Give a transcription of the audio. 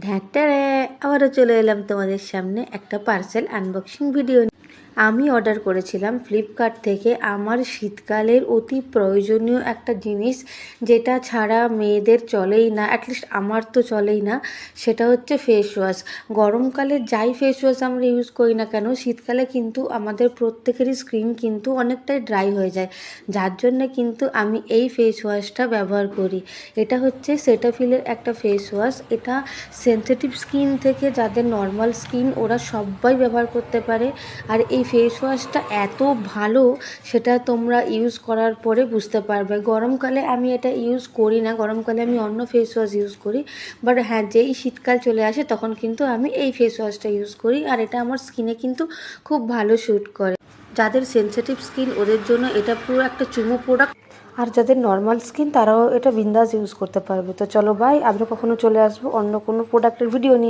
ঢ্যাঁটারে আবারও চলে এলাম তোমাদের সামনে একটা পার্সেল আনবক্সিং ভিডিও। আমি অর্ডার করেছিলাম ফ্লিপকার্ট থেকে আমার শীতকালের অতি প্রয়োজনীয় একটা জিনিস, যেটা ছাড়া মেয়েদের চলেই না, অ্যাটলিস্ট আমার তো চলেই না। সেটা হচ্ছে ফেস ওয়াশ। গরমকালে যাই ফেস ওয়াশ আমরা ইউজ করি না কেন, শীতকালে কিন্তু আমাদের প্রত্যেকেরই স্কিন কিন্তু অনেকটাই ড্রাই হয়ে যায়, যার জন্যে কিন্তু আমি এই ফেস ওয়াশটা ব্যবহার করি। এটা হচ্ছে সেটাফিলের একটা ফেস ওয়াশ। এটা সেনসিটিভ স্কিন থেকে যাদের নর্মাল স্কিন, ওরা সবাই ব্যবহার করতে পারে। আর এই ফেস ওয়াশটা এত ভালো, সেটা তোমরা ইউজ করার পরে বুঝতে পারবে। গরমকালে আমি এটা ইউজ করি না, গরমকালে আমি অন্য ফেস ওয়াশ ইউজ করি। বাট হ্যাঁ, যেই শীতকাল চলে আসে তখন কিন্তু আমি এই ফেস ওয়াশটা ইউজ করি, আর এটা আমার স্কিনে কিন্তু খুব ভালো শ্যুট করে। যাদের সেনসিটিভ স্কিন ওদের জন্য এটা পুরো একটা চুমু প্রোডাক্ট, আর যাদের নর্মাল স্কিন তারাও এটা বিন্দাস ইউজ করতে পারবে। তো চলো বাই, আবার কখনো চলে আসবো অন্য কোনো প্রোডাক্টের ভিডিও নিয়ে।